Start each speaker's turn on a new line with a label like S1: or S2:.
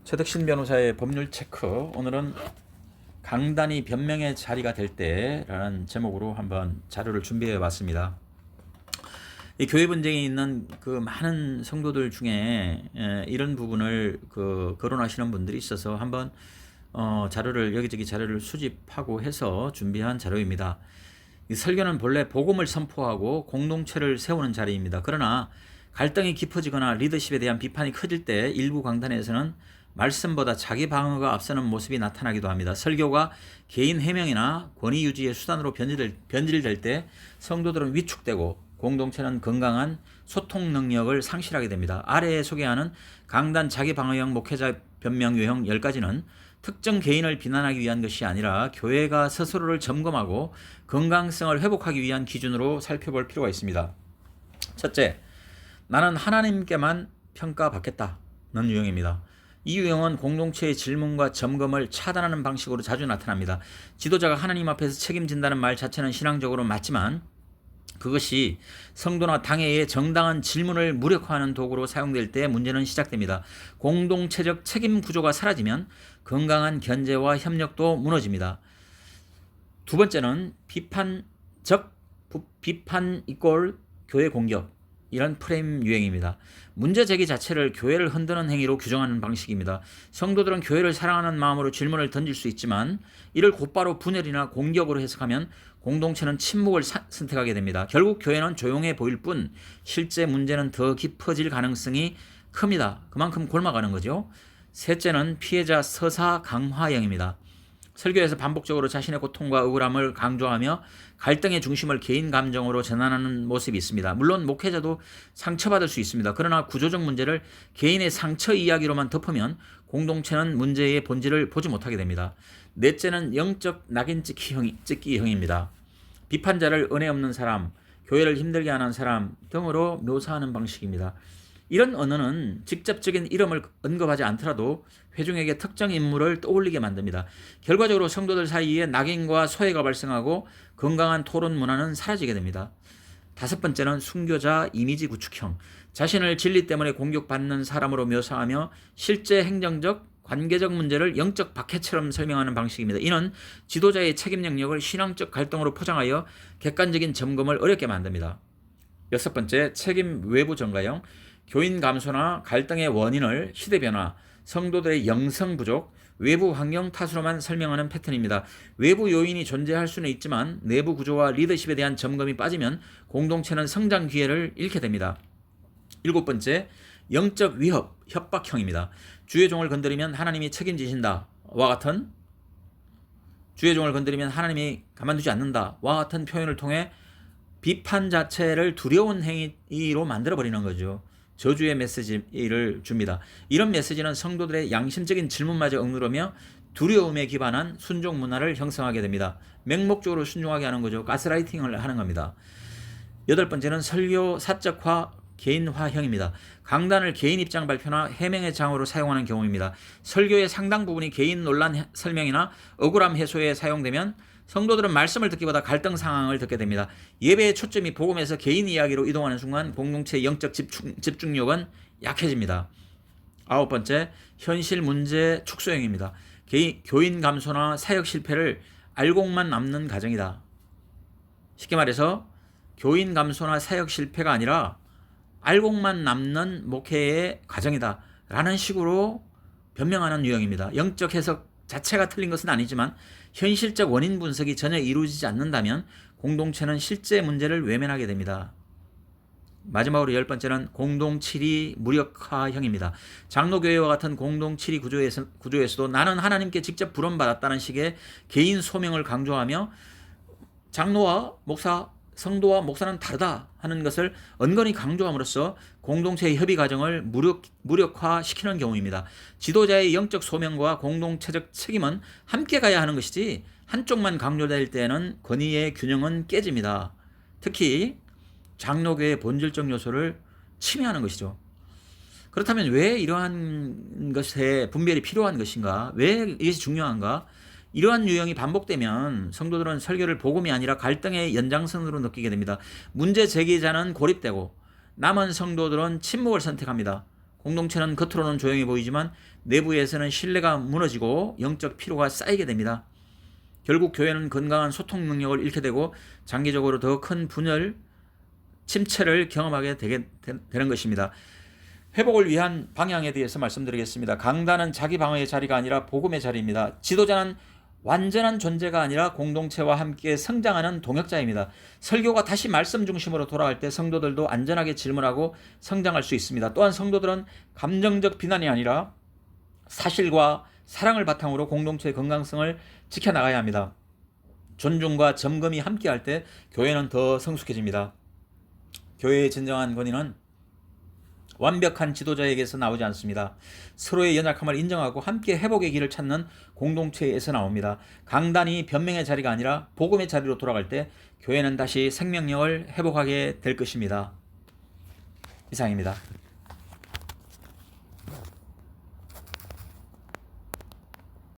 S1: 최덕신 변호사의 법률 체크. 오늘은 강단이 변명의 자리가 될 때라는 제목으로 한번 자료를 준비해 봤습니다. 이 교회 분쟁이 있는 그 많은 성도들 중에 이런 부분을 거론하시는 분들이 있어서 한번 자료를 여기저기 자료를 수집하고 해서 준비한 자료입니다. 이 설교는 본래 복음을 선포하고 공동체를 세우는 자리입니다. 그러나 갈등이 깊어지거나 리더십에 대한 비판이 커질 때 일부 강단에서는 말씀보다 자기 방어가 앞서는 모습이 나타나기도 합니다. 설교가 개인 해명이나 권위 유지의 수단으로 변질될 때 성도들은 위축되고 공동체는 건강한 소통 능력을 상실하게 됩니다. 아래에 소개하는 강단 자기 방어형 목회자 변명 유형 10가지는 특정 개인을 비난하기 위한 것이 아니라 교회가 스스로를 점검하고 건강성을 회복하기 위한 기준으로 살펴볼 필요가 있습니다. 첫째, 나는 하나님께만 평가받겠다는 유형입니다. 이 유형은 공동체의 질문과 점검을 차단하는 방식으로 자주 나타납니다. 지도자가 하나님 앞에서 책임진다는 말 자체는 신앙적으로 맞지만 그것이 성도나 당회의 정당한 질문을 무력화하는 도구로 사용될 때 문제는 시작됩니다. 공동체적 책임 구조가 사라지면 건강한 견제와 협력도 무너집니다. 두 번째는 비판 이꼴 교회 공격, 이런 프레임 유행입니다. 문제 제기 자체를 교회를 흔드는 행위로 규정하는 방식입니다. 성도들은 교회를 사랑하는 마음으로 질문을 던질 수 있지만 이를 곧바로 분열이나 공격으로 해석하면 공동체는 침묵을 선택하게 됩니다. 결국 교회는 조용해 보일 뿐 실제 문제는 더 깊어질 가능성이 큽니다. 그만큼 골마가는 거죠. 셋째는 피해자 서사 강화형입니다. 설교에서 반복적으로 자신의 고통과 억울함을 강조하며 갈등의 중심을 개인 감정으로 전환하는 모습이 있습니다. 물론 목회자도 상처받을 수 있습니다. 그러나 구조적 문제를 개인의 상처 이야기로만 덮으면 공동체는 문제의 본질을 보지 못하게 됩니다. 넷째는 영적 낙인 찍기형입니다. 비판자를 은혜 없는 사람, 교회를 힘들게 하는 사람 등으로 묘사하는 방식입니다. 이런 언어는 직접적인 이름을 언급하지 않더라도 회중에게 특정 인물을 떠올리게 만듭니다. 결과적으로 성도들 사이에 낙인과 소외가 발생하고 건강한 토론 문화는 사라지게 됩니다. 다섯 번째는 순교자 이미지 구축형. 자신을 진리 때문에 공격받는 사람으로 묘사하며 실제 행정적, 관계적 문제를 영적 박해처럼 설명하는 방식입니다. 이는 지도자의 책임 영역을 신앙적 갈등으로 포장하여 객관적인 점검을 어렵게 만듭니다. 여섯 번째, 책임 외부 전가형. 교인 감소나 갈등의 원인을 시대 변화, 성도들의 영성 부족, 외부 환경 탓으로만 설명하는 패턴입니다. 외부 요인이 존재할 수는 있지만 내부 구조와 리더십에 대한 점검이 빠지면 공동체는 성장 기회를 잃게 됩니다. 일곱 번째, 영적 위협, 협박형입니다. 주의 종을 건드리면 하나님이 책임지신다 와 같은, 주의 종을 건드리면 하나님이 가만두지 않는다 와 같은 표현을 통해 비판 자체를 두려운 행위로 만들어버리는 거죠. 저주의 메시지를 줍니다. 이런 메시지는 성도들의 양심적인 질문마저 억누르며 두려움에 기반한 순종 문화를 형성하게 됩니다. 맹목적으로 순종하게 하는 거죠. 가스라이팅을 하는 겁니다. 여덟 번째는 설교 사적화 개인화형입니다. 강단을 개인 입장 발표나 해명의 장으로 사용하는 경우입니다. 설교의 상당 부분이 개인 논란 설명이나 억울함 해소에 사용되면 성도들은 말씀을 듣기보다 갈등 상황을 듣게 됩니다. 예배의 초점이 복음에서 개인 이야기로 이동하는 순간 공동체의 영적 집중력은 약해집니다. 아홉 번째, 현실 문제 축소형입니다. 교인 감소나 사역 실패를 알곡만 남는 가정이다. 쉽게 말해서 교인 감소나 사역 실패가 아니라 알곡만 남는 목회의 과정이다 라는 식으로 변명하는 유형입니다. 영적 해석 자체가 틀린 것은 아니지만 현실적 원인 분석이 전혀 이루어지지 않는다면 공동체는 실제 문제를 외면하게 됩니다. 마지막으로 열 번째는 공동칠이 무력화형입니다. 장로교회와 같은 공동칠이 구조에서도 나는 하나님께 직접 부름받았다는 식의 개인 소명을 강조하며 장로와 목사, 성도와 목사는 다르다 하는 것을 은근히 강조함으로써 공동체의 협의 과정을 무력화시키는 경우입니다. 지도자의 영적 소명과 공동체적 책임은 함께 가야 하는 것이지 한쪽만 강조될 때는 권위의 균형은 깨집니다. 특히 장로교의 본질적 요소를 침해하는 것이죠. 그렇다면 왜 이러한 것에 분별이 필요한 것인가? 왜 이것이 중요한가? 이러한 유형이 반복되면 성도들은 설교를 복음이 아니라 갈등의 연장선으로 느끼게 됩니다. 문제 제기자는 고립되고 남은 성도들은 침묵을 선택합니다. 공동체는 겉으로는 조용히 보이지만 내부에서는 신뢰가 무너지고 영적 피로가 쌓이게 됩니다. 결국 교회는 건강한 소통 능력을 잃게 되고 장기적으로 더 큰 분열, 침체를 경험하게 되는 것입니다. 회복을 위한 방향에 대해서 말씀드리겠습니다. 강단은 자기 방어의 자리가 아니라 복음의 자리입니다. 지도자는 완전한 존재가 아니라 공동체와 함께 성장하는 동역자입니다. 설교가 다시 말씀 중심으로 돌아갈 때 성도들도 안전하게 질문하고 성장할 수 있습니다. 또한 성도들은 감정적 비난이 아니라 사실과 사랑을 바탕으로 공동체의 건강성을 지켜나가야 합니다. 존중과 점검이 함께할 때 교회는 더 성숙해집니다. 교회의 진정한 권위는 완벽한 지도자에게서 나오지 않습니다. 서로의 연약함을 인정하고 함께 회복의 길을 찾는 공동체에서 나옵니다. 강단이 변명의 자리가 아니라 복음의 자리로 돌아갈 때 교회는 다시 생명력을 회복하게 될 것입니다. 이상입니다.